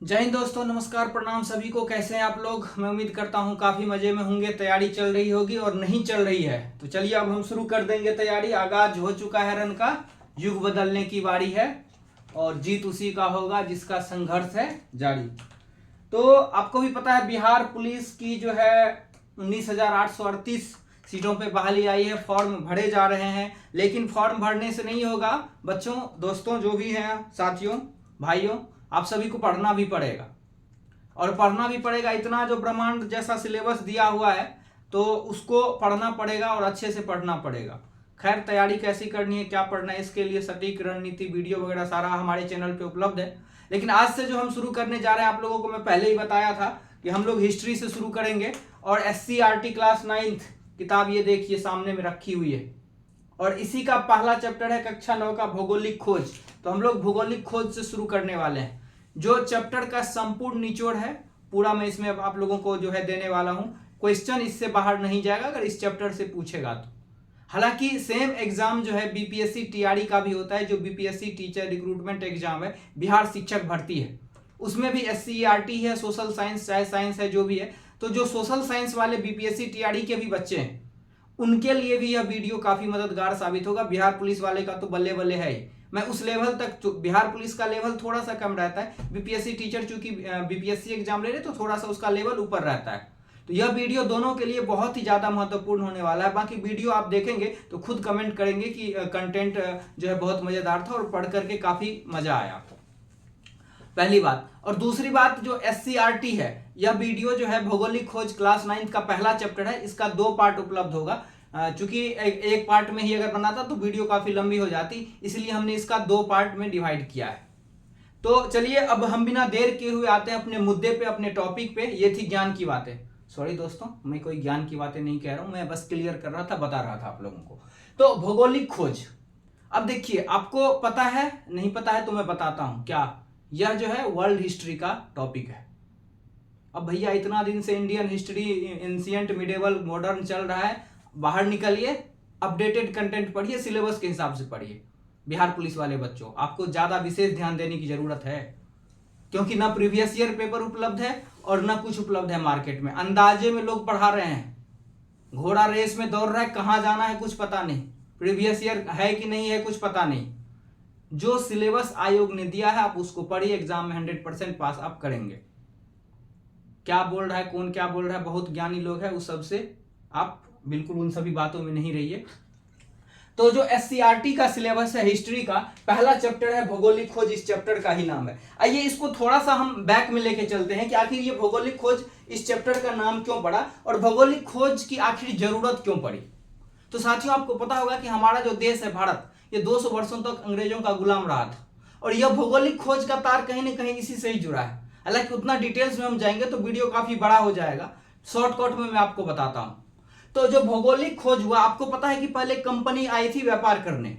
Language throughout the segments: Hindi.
जय हिंद दोस्तों, नमस्कार, प्रणाम सभी को। कैसे हैं आप लोग? मैं उम्मीद करता हूं काफ़ी मज़े में होंगे। तैयारी चल रही होगी और नहीं चल रही है तो चलिए अब हम शुरू कर देंगे तैयारी। आगाज हो चुका है रन का, युग बदलने की बारी है और जीत उसी का होगा जिसका संघर्ष है जारी। तो आपको भी पता है बिहार पुलिस की जो है 19,838 सीटों पे बहाली आई है। फॉर्म भरे जा रहे हैं, लेकिन फॉर्म भरने से नहीं होगा बच्चों, दोस्तों, जो भी हैं, साथियों, भाइयों, आप सभी को पढ़ना भी पड़ेगा। और पढ़ना भी पड़ेगा, इतना जो ब्रह्मांड जैसा सिलेबस दिया हुआ है तो उसको पढ़ना पड़ेगा और अच्छे से पढ़ना पड़ेगा। खैर, तैयारी कैसी करनी है, क्या पढ़ना है, इसके लिए सटीक रणनीति वीडियो वगैरह सारा हमारे चैनल पे उपलब्ध है। लेकिन आज से जो हम शुरू करने जा रहे हैं, आप लोगों को मैं पहले ही बताया था कि हम लोग हिस्ट्री से शुरू करेंगे। और SCRT क्लास 9th किताब ये देखिए सामने में रखी हुई है और इसी का पहला चैप्टर है कक्षा 9 का भौगोलिक खोज। तो हम लोग भौगोलिक खोज से शुरू करने वाले हैं। जो चैप्टर का संपूर्ण निचोड़ है पूरा मैं इसमें आप लोगों को जो है देने वाला हूं। क्वेश्चन इससे बाहर नहीं जाएगा अगर इस चैप्टर से पूछेगा तो। हालांकि सेम एग्जाम जो है BPSC TRE का भी होता है, जो BPSC टीचर रिक्रूटमेंट एग्जाम है, बिहार शिक्षक भर्ती है, उसमें भी SCERT है, सोशल साइंस चाहे साइंस है जो भी है। तो जो सोशल साइंस वाले BPSC TRE के भी बच्चे हैं उनके लिए भी यह वीडियो काफी मददगार साबित होगा। बिहार पुलिस वाले का तो बल्ले बल्ले है ही। मैं उस लेवल तक, बिहार पुलिस का लेवल थोड़ा सा कम रहता है, BPSC टीचर चूंकि BPSC एग्जाम ले रहे तो थोड़ा सा उसका लेवल ऊपर रहता है। तो यह वीडियो दोनों के लिए बहुत ही ज्यादा महत्वपूर्ण होने वाला है। बाकी वीडियो आप देखेंगे तो खुद कमेंट करेंगे कि कंटेंट जो है बहुत मजेदार था और पढ़ करके काफी मजा आया, पहली बात। और दूसरी बात, जो SCRT है, यह वीडियो जो है भौगोलिक खोज क्लास 9th का पहला चैप्टर है, इसका 2 पार्ट उपलब्ध होगा। चूंकि एक पार्ट में ही अगर बनाता तो वीडियो काफी लंबी हो जाती, इसलिए हमने इसका 2 पार्ट में डिवाइड किया है। तो चलिए अब हम बिना देर किए हुए आते हैं अपने मुद्दे पे, अपने टॉपिक पे। ये थी ज्ञान की बातें। सॉरी दोस्तों, मैं कोई ज्ञान की बातें नहीं कह रहा हूं, मैं बस क्लियर कर रहा था, बता रहा था आप लोगों को। तो भौगोलिक खोज, अब देखिए, आपको पता है, नहीं पता है तो मैं बताता हूं क्या। यह जो है वर्ल्ड हिस्ट्री का टॉपिक है। अब भैया इतना दिन से Indian history, ancient, medieval, modern चल रहा है, बाहर निकलिए, अपडेटेड कंटेंट पढ़िए, सिलेबस के हिसाब से पढ़िए। बिहार पुलिस वाले बच्चों, आपको ज्यादा विशेष ध्यान देने की जरूरत है, क्योंकि ना प्रीवियस ईयर पेपर उपलब्ध है और ना कुछ उपलब्ध है मार्केट में। अंदाजे में लोग पढ़ा रहे हैं, घोड़ा रेस में दौड़ रहा है, कहां जाना है कुछ पता नहीं, प्रीवियस ईयर है कि नहीं है कुछ पता नहीं। जो सिलेबस आयोग ने दिया है आप उसको पढ़िए, एग्जाम में 100% पास आप करेंगे। क्या बोल रहा है, कौन क्या बोल रहा है, बहुत ज्ञानी लोग हैं, उस सबसे आप बिल्कुल उन सभी बातों में नहीं रहिए। तो जो SCRT का सिलेबस है हिस्ट्री का, पहला चैप्टर है भौगोलिक खोज, इस चैप्टर का ही नाम है। आइए इसको थोड़ा सा हम बैक में लेके चलते हैं कि आखिर ये भौगोलिक खोज इस चैप्टर का नाम क्यों पड़ा और भौगोलिक खोज की आखिर जरूरत क्यों पड़ी। तो साथियों, आपको पता होगा कि हमारा जो देश है भारत, ये 200 वर्षों तक अंग्रेजों का गुलाम रहा था और यह भौगोलिक खोज का तार कहीं ना कहीं इसी से ही जुड़ा है। हालांकि उतना डिटेल्स में हम जाएंगे तो वीडियो काफी बड़ा हो जाएगा, शॉर्टकट में मैं आपको बताता हूं। तो जो भौगोलिक खोज हुआ, आपको पता है कि पहले कंपनी आई थी व्यापार करने,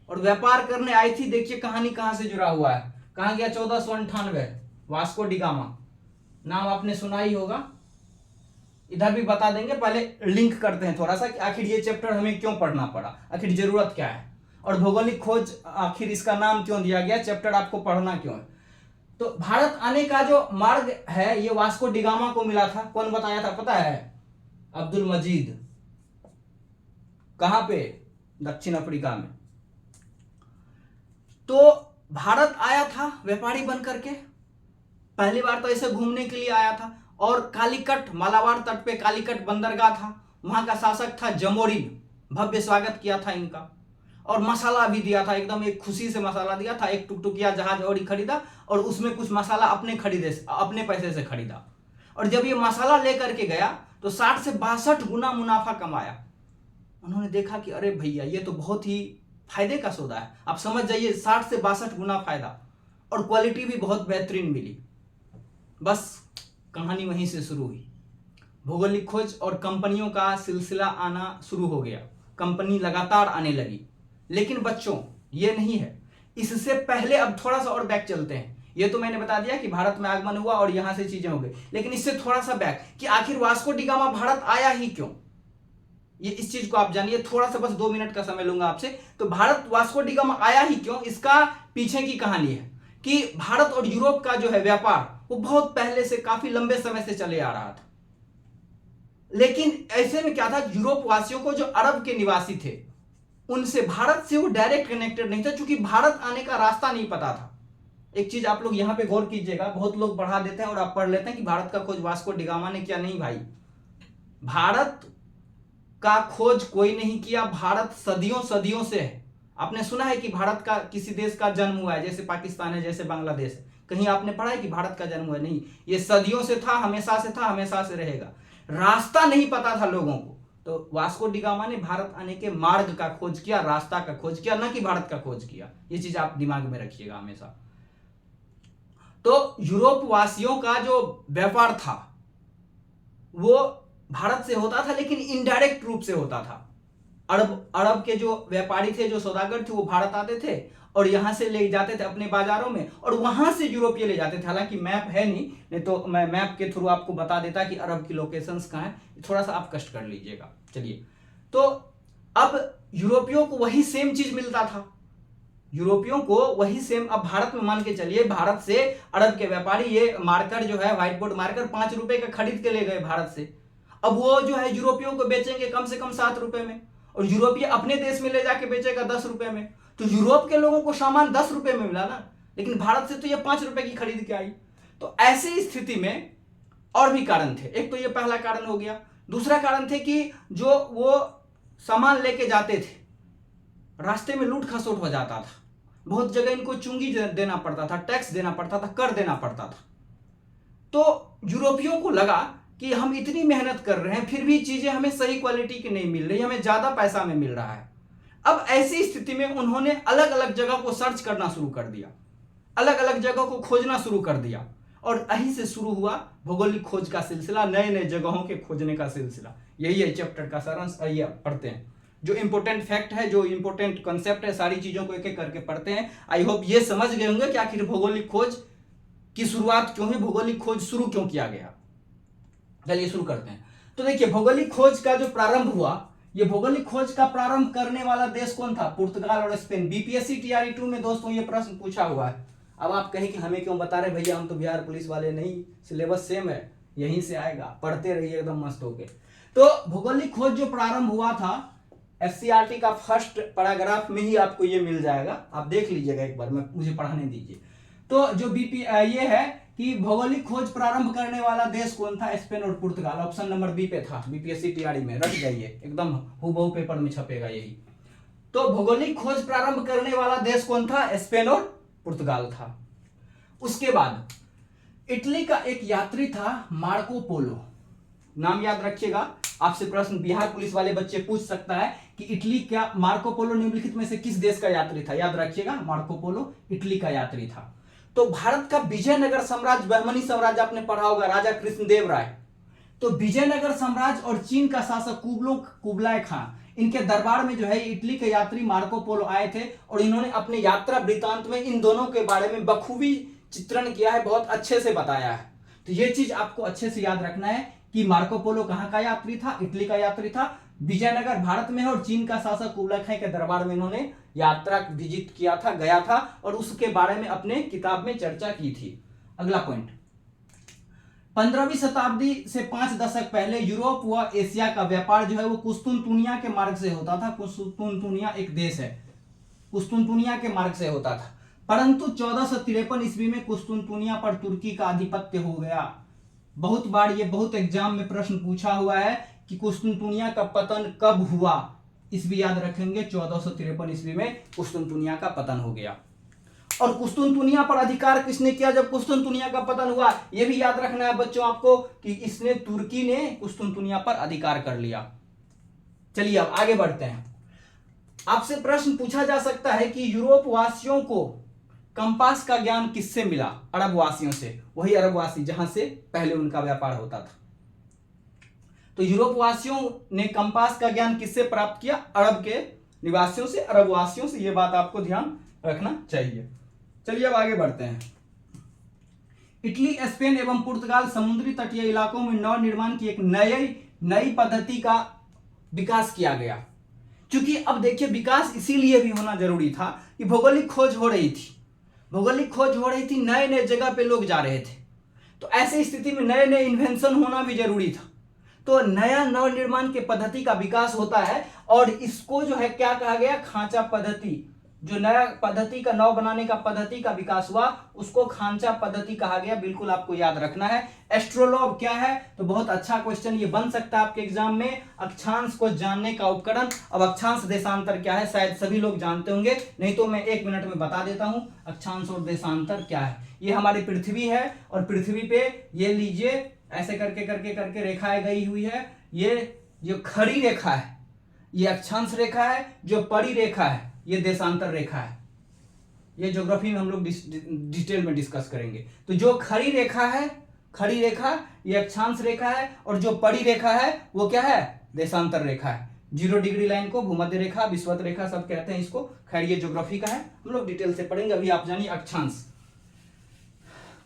और व्यापार करने आई थी, देखिए कहानी कहां से जुड़ा हुआ है, कहां गया 1498, वास्को डिगामा, नाम आपने सुना ही होगा, इधर भी बता देंगे। पहले लिंक करते हैं थोड़ा सा कि आखिर ये चैप्टर हमें क्यों पढ़ना पड़ा, आखिर जरूरत क्या है, और भौगोलिक खोज आखिर इसका नाम क्यों दिया गया, चैप्टर आपको पढ़ना क्यों है। तो भारत आने का जो मार्ग है ये वास्को डिगामा को मिला था। कौन बताया था पता है? अब्दुल मजीद। कहां पे? दक्षिण अफ्रीका में। तो भारत आया था व्यापारी बन करके, पहली बार तो ऐसे घूमने के लिए आया था। और कालीकट, मालाबार तट पे कालीकट बंदरगाह था, वहां का शासक था जमोरिन, भव्य स्वागत किया था इनका और मसाला भी दिया था, एकदम एक खुशी से मसाला दिया था। एक टुकटुकिया जहाज और ही खरीदा और उसमें कुछ मसाला अपने पैसे से खरीदा। और जब ये मसाला लेकर के गया तो 60 से 62 गुना मुनाफा कमाया। उन्होंने देखा कि अरे भैया ये तो बहुत ही फायदे का सौदा है, आप समझ जाइए 60 से 62 गुना फायदा, और क्वालिटी भी बहुत बेहतरीन मिली। बस कहानी वहीं से शुरू हुई। भौगोलिक खोज और कंपनियों का सिलसिला आना शुरू हो गया, कंपनी लगातार आने लगी। लेकिन बच्चों ये नहीं है, इससे पहले अब थोड़ा सा और बैक चलते हैं। ये तो मैंने बता दिया कि भारत में आगमन हुआ और यहां से चीजें हो गई, लेकिन इससे थोड़ा सा बैक कि आखिर वास्को डिगामा भारत आया ही क्यों, ये इस चीज को आप जानिए। थोड़ा सा बस 2 मिनट का समय लूंगा आपसे। तो भारत वास्को डिगामा आया ही क्यों, इसका पीछे की कहानी है। कि भारत और यूरोप का जो है व्यापार वो बहुत पहले से काफी लंबे समय से चले आ रहा था। लेकिन ऐसे में क्या था, यूरोप वासियों को जो अरब के निवासी थे उनसे भारत से वो डायरेक्ट कनेक्टेड नहीं था, क्योंकि भारत आने का रास्ता नहीं पता था। एक चीज आप लोग यहां पे गौर कीजिएगा, बहुत लोग बढ़ा देते हैं और आप पढ़ लेते हैं कि भारत का खोज वास्को डिगामा ने किया। नहीं भाई, भारत का खोज कोई नहीं किया, भारत सदियों सदियों से है। आपने सुना है कि भारत का किसी देश का जन्म हुआ है, जैसे पाकिस्तान है, जैसे बांग्लादेश है, कहीं आपने पढ़ा है कि भारत का जन्म हुआ? नहीं, ये सदियों से था, हमेशा से था, हमेशा से रहेगा। रास्ता नहीं पता था लोगों को, तो वास्को डिगामा ने भारत आने के मार्ग का खोज किया, रास्ता का खोज किया, ना कि भारत का खोज किया। ये चीज आप दिमाग में रखिएगा हमेशा। तो यूरोप वासियों का जो व्यापार था वो भारत से होता था, लेकिन इनडायरेक्ट रूप से होता था। अरब के जो व्यापारी थे, जो सौदागर थे, वो भारत आते थे और यहां से ले जाते थे अपने बाजारों में, और वहां से यूरोपीय ले जाते थे। हालांकि मैप है नहीं तो मैं मैप के थ्रू आपको बता देता कि अरब की लोकेशंस कहां है, थोड़ा सा आप कष्ट कर लीजिएगा। चलिए, तो अब यूरोपियों को वही सेम चीज मिलता था, यूरोपियों को वही सेम। अब भारत में मान के चलिए, भारत से अरब के व्यापारी ये मार्कर जो है, व्हाइट बोर्ड मार्कर 5 रुपए का खरीद के ले गए भारत से। अब वो जो है यूरोपियों को बेचेंगे कम से कम 7 रुपए में, और यूरोपीय अपने देश में ले जाके बेचेगा 10 रुपए में। तो यूरोप के लोगों को सामान 10 रुपए में मिला ना, लेकिन भारत से तो ये 5 रुपए की खरीद के आई। तो ऐसी स्थिति में और भी कारण थे। एक तो ये पहला कारण हो गया। दूसरा कारण थे कि जो वो सामान लेके जाते थे, रास्ते में लूट खसोट हो जाता था, बहुत जगह इनको चुंगी देना पड़ता था, टैक्स देना पड़ता था, कर देना पड़ता था। तो यूरोपियों को लगा कि हम इतनी मेहनत कर रहे हैं, फिर भी चीजें हमें सही क्वालिटी की नहीं मिल रही, हमें ज्यादा पैसा में मिल रहा है। अब ऐसी स्थिति में उन्होंने अलग अलग जगह को सर्च करना शुरू कर दिया, अलग अलग जगह को खोजना शुरू कर दिया, और यहीं से शुरू हुआ भौगोलिक खोज का सिलसिला, नए नए जगहों के खोजने का सिलसिला। यही है चैप्टर का सारांश। आइए पढ़ते हैं, जो इंपॉर्टेंट फैक्ट है, जो इंपॉर्टेंट कॉन्सेप्ट है, सारी चीजों को एक एक करके पढ़ते हैं। आई होप ये समझ गए होंगे कि आखिर भौगोलिक खोज की शुरुआत क्यों हुई, भौगोलिक खोज शुरू क्यों किया गया। चलिए शुरू करते हैं। तो देखिए, भौगोलिक खोज का जो प्रारंभ हुआ, ये भौगोलिक खोज का प्रारंभ करने वाला देश कौन था? पुर्तगाल और स्पेन। बीपीएससी टीआरई 2 में दोस्तों ये प्रश्न पूछा हुआ है। अब आप कहें कि हमें क्यों बता रहे भैया, हम तो बिहार पुलिस वाले नहीं, सिलेबस सेम है, यहीं से आएगा, पढ़ते रहिए एकदम मस्त होके। तो भौगोलिक खोज जो प्रारंभ हुआ था, एससीईआरटी का फर्स्ट पैराग्राफ में ही आपको ये मिल जाएगा, आप देख लीजिएगा एक बार, मुझे पढ़ाने दीजिए। तो जो ये है कि भौगोलिक खोज प्रारंभ करने वाला देश कौन था? स्पेन और पुर्तगाल। ऑप्शन नंबर बी पे था बीपीएससी टीआरई में, रख जाइए, एकदम हूबहू पेपर में छपेगा यही। तो भौगोलिक खोज प्रारंभ करने वाला देश कौन था? स्पेन और पुर्तगाल था। उसके बाद इटली का एक यात्री था मार्को पोलो, नाम याद रखिएगा, आपसे प्रश्न बिहार पुलिस वाले बच्चे पूछ सकता है कि इटली क्या, मार्को पोलो निम्नलिखित में से किस देश का यात्री था? याद रखिएगा, मार्को पोलो इटली का यात्री था। तो भारत का विजयनगर साम्राज्य, बहमनी साम्राज्य आपने पढ़ा होगा, राजा कृष्णदेव राय। तो विजयनगर साम्राज्य और चीन का शासक कुबलाई खां, इनके दरबार में जो है इटली के यात्री मार्को पोलो आए थे, और इन्होंने अपने यात्रा वृत्तांत में इन दोनों के बारे में बखूबी चित्रण किया है, बहुत अच्छे से बताया है। तो ये चीज आपको अच्छे से याद रखना है कि मार्को पोलो कहां का यात्री था? इटली का यात्री था, विजयनगर भारत में है, और चीन का शासक कुबलाई खां के दरबार में इन्होंने यात्रा विजिट किया था, गया था, और उसके बारे में अपने किताब में चर्चा की थी। अगला पॉइंट, 15वीं शताब्दी से 5 दशक पहले यूरोप व एशिया का व्यापार जो है वो कुस्तुनतुनिया के मार्ग से होता था। कुस्तुनतुनिया एक देश है, कुस्तुनतुनिया के मार्ग से होता था, परंतु 1453 ईस्वी में कुस्तुनतुनिया पर तुर्की का आधिपत्य हो गया। बहुत बार ये बहुत एग्जाम में प्रश्न पूछा हुआ है कि कुस्तुनतुनिया का पतन कब हुआ, ईस्वी याद रखेंगे, 1453 ईस्वी में कुस्तुनतुनिया का पतन हो गया। और कुस्तुनतुनिया पर अधिकार किसने किया जब कुस्तुनतुनिया का पतन हुआ? यह भी याद रखना है बच्चों आपको कि इसने, तुर्की ने कुस्तुनतुनिया पर अधिकार कर लिया। चलिए अब आगे बढ़ते हैं। आपसे प्रश्न पूछा जा सकता है कि यूरोप वासियों को कंपास का ज्ञान किससे मिला? अरब वासियों से, वही अरब वासी जहां से पहले उनका व्यापार होता था। तो यूरोप वासियों ने कंपास का ज्ञान किससे प्राप्त किया? अरब के निवासियों से, अरब वासियों से। यह बात आपको ध्यान रखना चाहिए। चलिए अब आगे बढ़ते हैं। इटली, स्पेन एवं पुर्तगाल समुद्री तटीय इलाकों में नव निर्माण की एक नई पद्धति का विकास किया गया। क्योंकि अब देखिए, विकास इसीलिए भी होना जरूरी था कि भौगोलिक खोज हो रही थी, भौगोलिक खोज हो रही थी, नए नए जगह पे लोग जा रहे थे, तो ऐसी स्थिति में नए नए इन्वेंशन होना भी जरूरी था। तो नया नवनिर्माण के पद्धति का विकास होता है और इसको जो है क्या कहा गया, खांचा पद्धति। जो नया पद्धति का नव बनाने का पद्धति का विकास हुआ उसको खांचा पद्धति कहा गया, बिल्कुल आपको याद रखना है। एस्ट्रोलॉब क्या है, तो बहुत अच्छा क्वेश्चन ये बन सकता है आपके एग्जाम में। अक्षांश को जानने का उपकरण। अब अक्षांश देशांतर क्या है, शायद सभी लोग जानते होंगे, नहीं तो मैं 1 मिनट में बता देता हूं अक्षांश और देशांतर क्या है। ये हमारी पृथ्वी है और पृथ्वी पे ये लीजिए ऐसे करके करके करके रेखाएं गई हुई है। ये जो खड़ी रेखा है ये अक्षांश रेखा है, जो पड़ी रेखा है ये देशांतर रेखा है। ये ज्योग्राफी में हम लोग डिटेल में डिस्कस करेंगे। तो जो खड़ी रेखा है, खड़ी रेखा ये अक्षांश रेखा है और जो पड़ी रेखा है वो क्या है, देशांतर रेखा है। 0 डिग्री लाइन को भूमध्य रेखा, विषुवत रेखा सब कहते हैं इसको। खैर ये ज्योग्राफी का है, हम लोग डिटेल से पढ़ेंगे। अभी आप जानिए अक्षांश।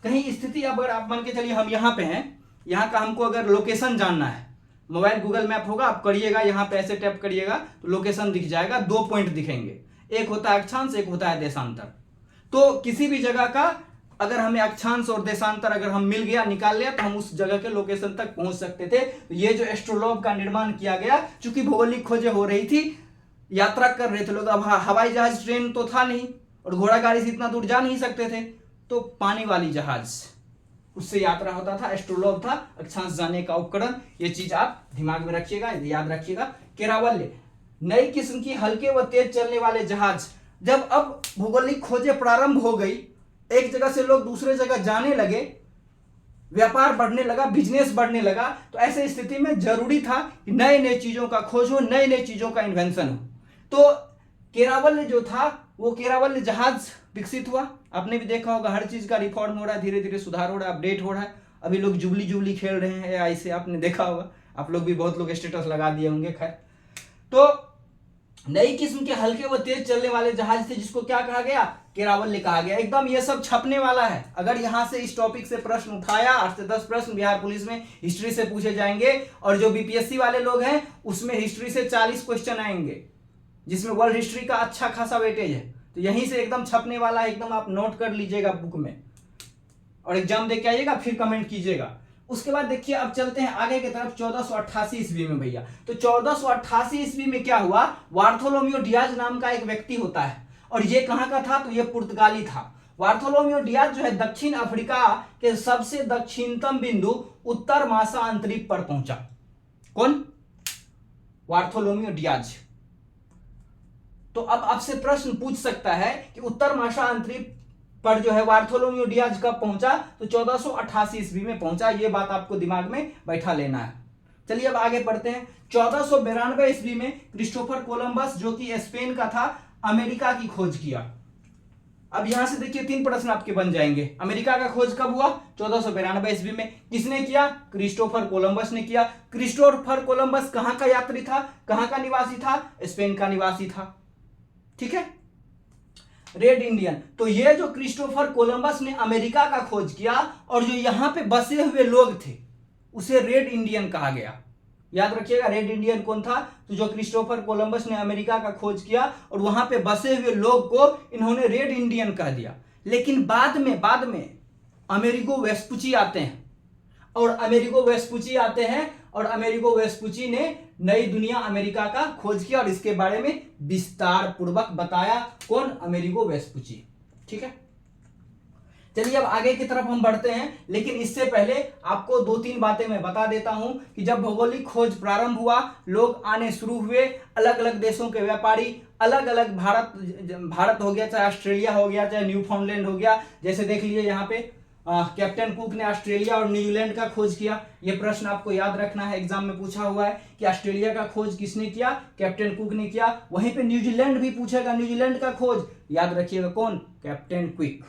कहीं स्थिति अगर आप मान के चलिए हम यहाँ पे हैं, यहाँ का हमको अगर लोकेशन जानना है, मोबाइल गूगल मैप होगा, आप करिएगा यहाँ पे ऐसे टैप करिएगा तो लोकेशन दिख जाएगा। 2 पॉइंट दिखेंगे, एक होता है अक्षांश, एक होता है देशांतर। तो किसी भी जगह का अगर हमें अक्षांश और देशांतर अगर हम मिल गया, निकाल लिया, तो हम उस जगह के लोकेशन तक पहुंच सकते थे। तो ये जो एस्ट्रोलॉब का निर्माण किया गया, चूंकि भौगोलिक खोजें हो रही थी, यात्रा कर रहे थे लोग, अब हवाई जहाज ट्रेन तो था नहीं और घोड़ा गाड़ी से इतना दूर जा नहीं सकते थे, तो पानी वाली जहाज उससे यात्रा होता था। एस्ट्रोलॉब था अक्षांश जानने का उपकरण। ये चीज आप दिमाग में रखिएगा, याद रखिएगा। केरावल्य, नई किस्म की हल्के व तेज चलने वाले जहाज। जब अब भौगोलिक खोजें प्रारंभ हो गई, एक जगह से लोग दूसरे जगह जाने लगे, व्यापार बढ़ने लगा, बिजनेस बढ़ने लगा, तो ऐसे स्थिति में जरूरी था कि नए नए चीजों का खोज हो, नए नए चीजों का इन्वेंशन हो। तो केरावल्य जो था वो केरावल्य जहाज विकसित हुआ। आपने भी देखा होगा हर चीज का रिफॉर्म हो रहा है, धीरे धीरे सुधार हो रहा है, अपडेट हो रहा है। अभी लोग जुबली जुबली खेल रहे हैं एआई से, आपने देखा होगा, आप लोग भी बहुत लोग स्टेटस लगा दिए होंगे। खैर, तो नई किस्म के हल्के व तेज चलने वाले जहाज थे जिसको क्या कहा गया, केरावल्य कहा गया। एकदम ये सब छपने वाला है। अगर यहां से इस टॉपिक से प्रश्न उठाया, 8 से 10 प्रश्न बिहार पुलिस में हिस्ट्री से पूछे जाएंगे, और जो बीपीएससी वाले लोग हैं उसमें हिस्ट्री से 40 क्वेश्चन आएंगे, जिसमें वर्ल्ड हिस्ट्री का अच्छा खासा वेटेज है। तो यहीं से एकदम छपने वाला है, एकदम आप नोट कर लीजिएगा बुक में और एग्जाम दे के आइएगा, फिर कमेंट कीजिएगा। उसके बाद देखिए अब चलते हैं आगे की तरफ 1488 ईस्वी में भैया। तो 1488 ईस्वी में क्या हुआ, बार्थोलोमेओ डियाज नाम का एक व्यक्ति होता है, और ये कहां का था, तो ये पुर्तगाली था। बार्थोलोमेओ डियाज जो है दक्षिण अफ्रीका के सबसे दक्षिणतम बिंदु उत्तर मासा अंतरिक्ष पर पहुंचा। कौन, बार्थोलोमेओ डियाज। तो अब आपसे प्रश्न पूछ सकता है कि उत्तर मासा अंतरिक्ष पर जो है बार्थोलोमेओ डियाज कब पहुंचा, तो 1488 ईस्वी में पहुंचा। ये बात आपको दिमाग में बैठा लेना है। चलिए अब आगे पढ़ते हैं। 1492 ईस्वी में क्रिस्टोफर कोलंबस जो कि स्पेन का था, अमेरिका की खोज किया। अब यहां से देखिए 3 प्रश्न आपके बन जाएंगे। अमेरिका का खोज कब हुआ, 1492 ईस्वी में। किसने किया, क्रिस्टोफर कोलंबस ने किया। क्रिस्टोफर कोलंबस कहां का यात्री था, कहां का निवासी था, स्पेन का निवासी था। ठीक है, रेड इंडियन। तो ये जो क्रिस्टोफर कोलंबस ने अमेरिका का खोज किया और जो यहां पे बसे हुए लोग थे उसे रेड इंडियन कहा गया। याद रखिएगा रेड इंडियन कौन था, तो जो क्रिस्टोफर कोलंबस ने अमेरिका का खोज किया और वहां पे बसे हुए लोग को इन्होंने रेड इंडियन कह दिया। लेकिन बाद में अमेरिगो वेस्पुची आते हैं और अमेरिगो वेस्पुची ने नई दुनिया अमेरिका का खोज किया और इसके बारे में विस्तार पूर्वक बताया। कौन, अमेरिगो वेस्पुची। ठीक है, चलिए अब आगे की तरफ हम बढ़ते हैं, लेकिन इससे पहले आपको 2-3 बातें मैं बता देता हूं कि जब भौगोलिक खोज प्रारंभ हुआ, लोग आने शुरू हुए, अलग अलग देशों के व्यापारी, अलग अलग भारत हो गया, चाहे ऑस्ट्रेलिया हो गया, चाहे न्यूफाउंडलैंड हो गया। जैसे देख लीजिए यहाँ पे कैप्टन कुक ने ऑस्ट्रेलिया और न्यूजीलैंड का खोज किया। यह प्रश्न आपको याद रखना है, एग्जाम में पूछा हुआ है कि ऑस्ट्रेलिया का खोज किसने किया, कैप्टन कुक ने किया। वहीं पे न्यूजीलैंड भी पूछेगा, न्यूजीलैंड का खोज याद रखिएगा कौन, कैप्टन क्विक।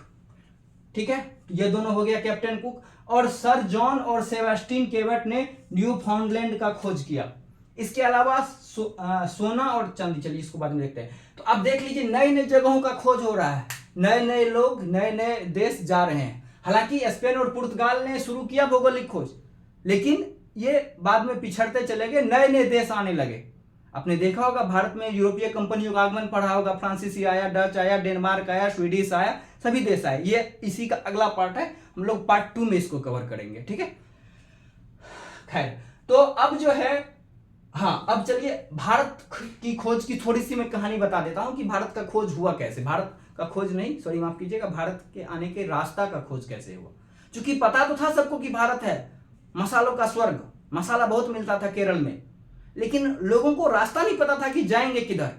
ठीक है, ये दोनों हो गया कैप्टन कुक। और सर जॉन और सेबेस्टियन केबट ने न्यूफाउंडलैंड का खोज किया। इसके अलावा सोना और चांदी, चलिए इसको बाद में देखते हैं। तो अब देख लीजिए नई नई जगहों का खोज हो रहा है, नए नए लोग, नए नए देश जा रहे हैं। हालांकि स्पेन और पुर्तगाल ने शुरू किया भौगोलिक खोज, लेकिन ये बाद में पिछड़ते चले गए, नए नए देश आने लगे। आपने देखा होगा भारत में यूरोपीय कंपनियों का आगमन पढ़ा होगा, फ्रांसीसी आया, डच आया, डेनमार्क आया, स्वीडिश आया, सभी देश आए। ये इसी का अगला पार्ट है, हम लोग पार्ट 2 में इसको कवर करेंगे, ठीक है। खैर, तो अब जो है, हाँ, अब चलिए भारत की खोज की थोड़ी सी मैं कहानी बता देता हूं कि भारत का खोज हुआ कैसे। भारत का खोज नहीं, सॉरी माफ कीजिएगा, भारत के आने के रास्ता का खोज कैसे हुआ। क्योंकि पता तो था सबको कि भारत है मसालों का स्वर्ग, मसाला बहुत मिलता था केरल में, लेकिन लोगों को रास्ता नहीं पता था कि जाएंगे किधर,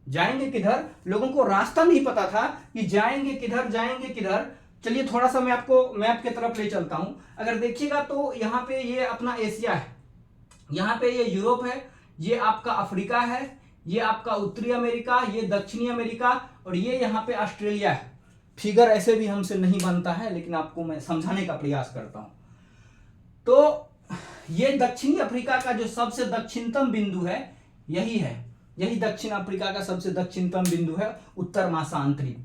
जाएंगे किधर। लोगों को रास्ता नहीं पता था कि जाएंगे किधर, जाएंगे किधर। चलिए थोड़ा सा मैं आपको मैप की तरफ ले चलता हूं। अगर देखिएगा तो यहाँ पे ये अपना एशिया है, यहाँ पे ये यूरोप है, ये आपका अफ्रीका है, ये आपका उत्तरी अमेरिका, ये दक्षिणी अमेरिका, और ये यहाँ पे ऑस्ट्रेलिया है। फिगर ऐसे भी हमसे नहीं बनता है, लेकिन आपको मैं समझाने का प्रयास करता हूं। तो ये दक्षिणी अफ्रीका का जो सबसे दक्षिणतम बिंदु है यही है, यही दक्षिण अफ्रीका का सबसे दक्षिणतम बिंदु है, उत्तर महासांतरिक।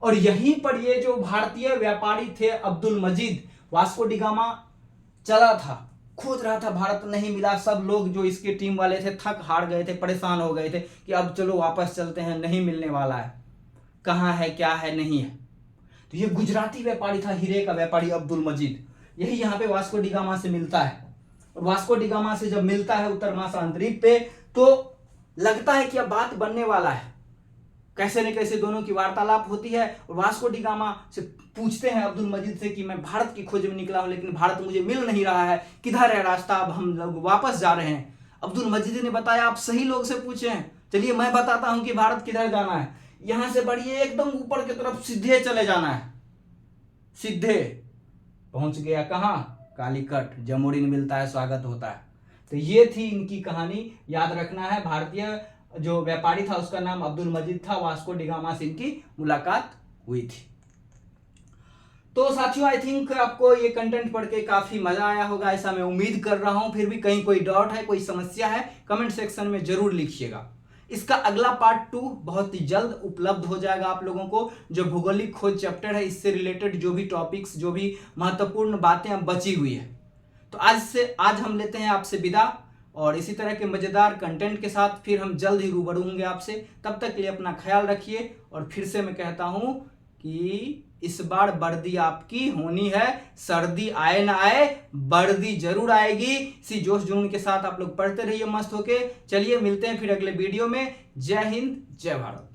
और यहीं पर ये जो भारतीय व्यापारी थे अब्दुल मजीद, वास्को डी गामा चला था, खोज रहा था, भारत नहीं मिला। सब लोग जो इसके टीम वाले थे थक हार गए थे, परेशान हो गए थे कि अब चलो वापस चलते हैं, नहीं मिलने वाला है, कहाँ है, क्या है, नहीं है। तो ये गुजराती व्यापारी था, हीरे का व्यापारी अब्दुल मजीद, यही यहाँ पे वास्को डी गामा से मिलता है। और वास्को डी गामा से जब मिलता है उत्तर महासांतरिक पे, तो लगता है कि अब बात बनने वाला है। कैसे न कैसे दोनों की वार्तालाप होती है और वास्को डी गामा से पूछते हैं अब्दुल मजीद से कि मैं भारत की खोज में निकला हूं, लेकिन भारत मुझे मिल नहीं रहा है, किधर है रास्ता, अब हम लोग वापस जा रहे हैं। अब्दुल मजीद ने बताया आप सही लोग से पूछे हैं, चलिए मैं बताता हूं कि भारत किधर जाना है। यहां से बढ़िए एकदम ऊपर की तरफ सीधे चले जाना है, सीधे। पहुंच गया कहां, कालीकट, जमोरिन मिलता है, स्वागत होता है। तो ये थी इनकी कहानी, याद रखना है। भारतीय जो व्यापारी था उसका नाम अब्दुल मजीद था, वास्को डी गामा से इनकी मुलाकात हुई थी। तो साथियों, आई थिंक आपको ये कंटेंट पढ़ के काफी मजा आया होगा, ऐसा मैं उम्मीद कर रहा हूं। फिर भी कहीं कोई डाउट है, कोई समस्या है, कमेंट सेक्शन में जरूर लिखिएगा। इसका अगला पार्ट 2 बहुत ही जल्द उपलब्ध हो जाएगा आप लोगों को। जो भौगोलिक खोज चैप्टर है, इससे रिलेटेड जो भी टॉपिक्स, जो भी महत्वपूर्ण बातें अब बची हुई है। तो आज हम लेते हैं आपसे विदा, और इसी तरह के मजेदार कंटेंट के साथ फिर हम जल्द ही रूबरू होंगे आपसे। तब तक के लिए अपना ख्याल रखिए, और फिर से मैं कहता हूं कि इस बार वर्दी आपकी होनी है, सर्दी आए ना आए, वर्दी जरूर आएगी। इसी जोश जुनून के साथ आप लोग पढ़ते रहिए मस्त होके। चलिए मिलते हैं फिर अगले वीडियो में। जय हिंद, जय भारत।